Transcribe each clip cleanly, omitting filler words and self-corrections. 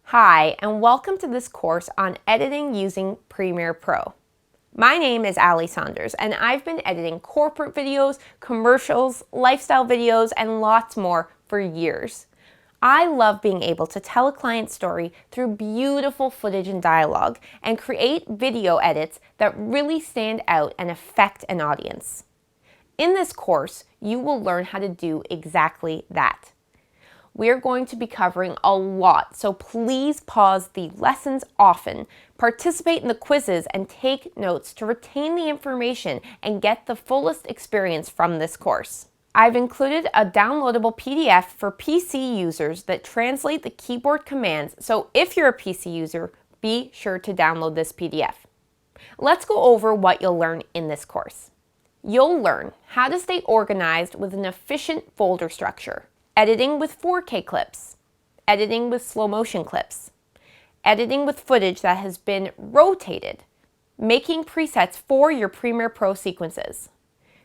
Hi, and welcome to this course on editing using Premiere Pro. My name is Ali Saunders, and I've been editing corporate videos, commercials, lifestyle videos, and lots more for years. I love being able to tell a client's story through beautiful footage and dialogue, and create video edits that really stand out and affect an audience. In this course, you will learn how to do exactly that. We're going to be covering a lot, so please pause the lessons often, participate in the quizzes, and take notes to retain the information and get the fullest experience from this course. I've included a downloadable PDF for PC users that translate the keyboard commands, so if you're a PC user, be sure to download this PDF. Let's go over what you'll learn in this course. You'll learn how to stay organized with an efficient folder structure, editing with 4K clips, editing with slow motion clips, editing with footage that has been rotated, making presets for your Premiere Pro sequences,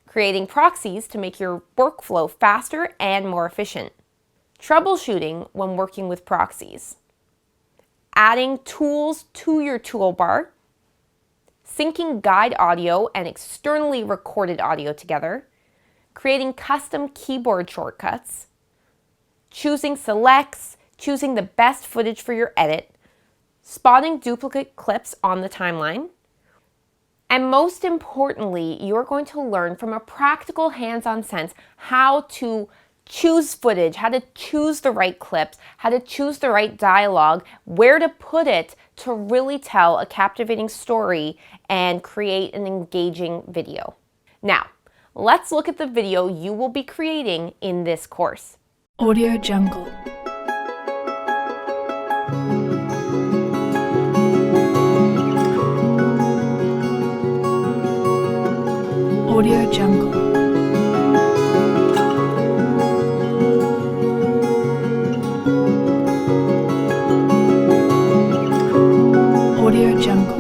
creating proxies to make your workflow faster and more efficient, troubleshooting when working with proxies, adding tools to your toolbar, syncing guide audio and externally recorded audio together, creating custom keyboard shortcuts, choosing selects, choosing the best footage for your edit, spotting duplicate clips on the timeline, and most importantly, you're going to learn from a practical hands-on sense how to choose footage, how to choose the right clips, how to choose the right dialogue, where to put it to really tell a captivating story and create an engaging video. Now, let's look at the video you will be creating in this course. Audio Jungle. Audio Jungle. Audio Jungle.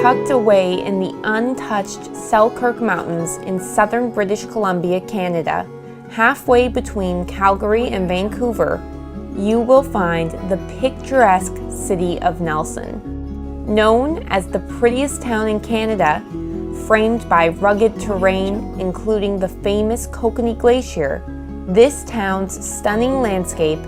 Tucked away in the untouched Selkirk Mountains in southern British Columbia, Canada, halfway between Calgary and Vancouver, you will find the picturesque city of Nelson. Known as the prettiest town in Canada, framed by rugged terrain including the famous Kokanee Glacier, this town's stunning landscape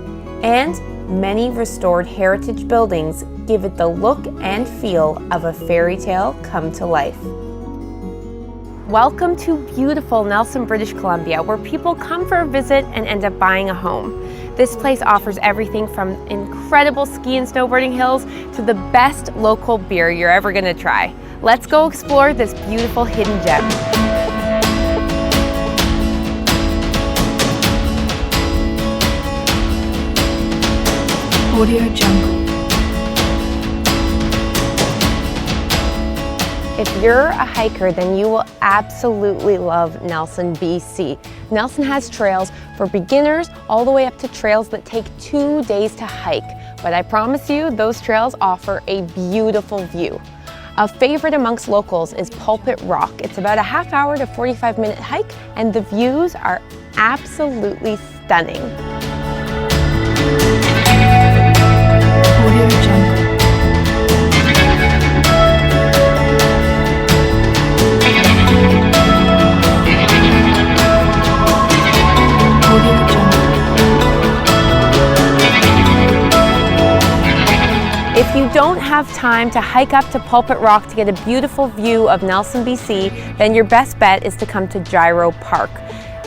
and many restored heritage buildings give it the look and feel of a fairy tale come to life. Welcome to beautiful Nelson, British Columbia, where people come for a visit and end up buying a home. This place offers everything from incredible ski and snowboarding hills to the best local beer you're ever going to try. Let's go explore this beautiful hidden gem. Audio Jungle. If you're a hiker, then you will absolutely love Nelson, BC. Nelson has trails for beginners all the way up to trails that take 2 days to hike. But I promise you, those trails offer a beautiful view. A favorite amongst locals is Pulpit Rock. It's about a half-hour to 45-minute hike, and the views are absolutely stunning. Audio Jungle. If you don't have time to hike up to Pulpit Rock to get a beautiful view of Nelson, BC, then your best bet is to come to Gyro Park.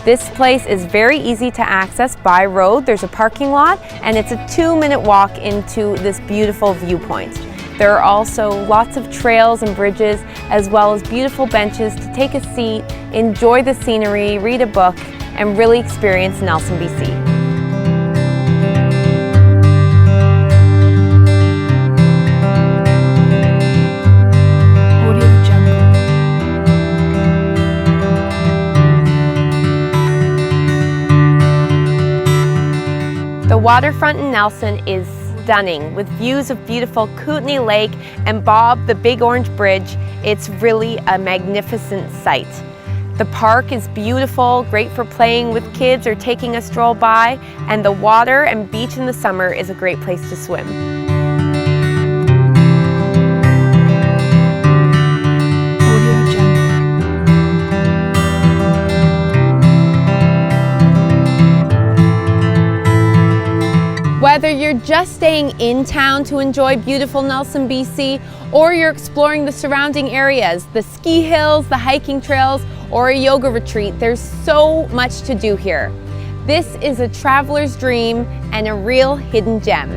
This place is very easy to access by road. There's a parking lot, and it's a 2-minute walk into this beautiful viewpoint. There are also lots of trails and bridges, as well as beautiful benches to take a seat, enjoy the scenery, read a book, and really experience Nelson, BC. The waterfront in Nelson is stunning with views of beautiful Kootenay Lake and Bob, the Big Orange Bridge. It's really a magnificent sight. The park is beautiful, great for playing with kids or taking a stroll by, and the water and beach in the summer is a great place to swim. Whether you're just staying in town to enjoy beautiful Nelson, BC, or you're exploring the surrounding areas, the ski hills, the hiking trails, or a yoga retreat, there's so much to do here. This is a traveler's dream and a real hidden gem.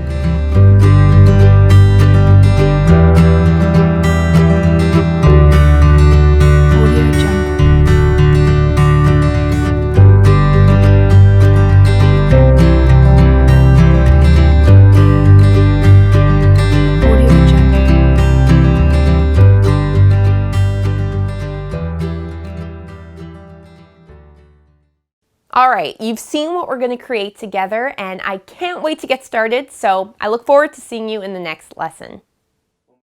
All right, you've seen what we're going to create together, and I can't wait to get started, so I look forward to seeing you in the next lesson.